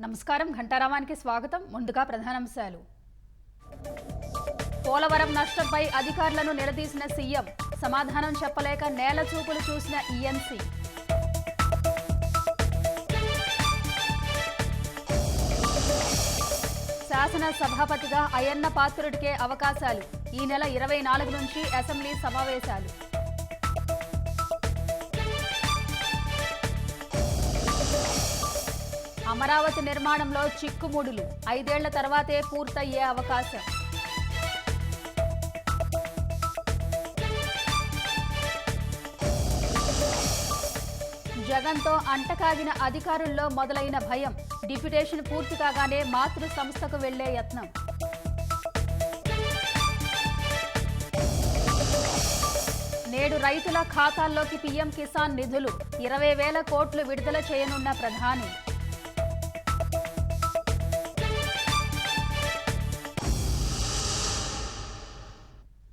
నమస్కారం. ఘంటారావానికి స్వాగతం. ముందుగా ప్రధానాంశాలు. పోలవరం నష్టంపై అధికారులను నిలదీసిన సీఎం. సమాధానం చెప్పలేక నేల చూపులు చూసిన ఈఎన్సీ. శాసన సభాపతిగా అయ్యన్న పాత్రుడికే అవకాశాలు. ఈ నెల 24 నుంచి అసెంబ్లీ సమావేశాలు. అమరావతి నిర్మాణంలో చిక్కుముడులు. 5 ఏళ్ల తర్వాతే పూర్తయ్యే అవకాశం. జగన్తో అంటకాగిన అధికారుల్లో మొదలైన భయం. డిప్యుటేషన్ పూర్తి కాగానే మాతృ సంస్థకు వెళ్లే యత్నం. నేడు రైతుల ఖాతాల్లోకి పీఎం కిసాన్ నిధులు. 20,000 కోట్లు విడుదల చేయనున్న ప్రధాని.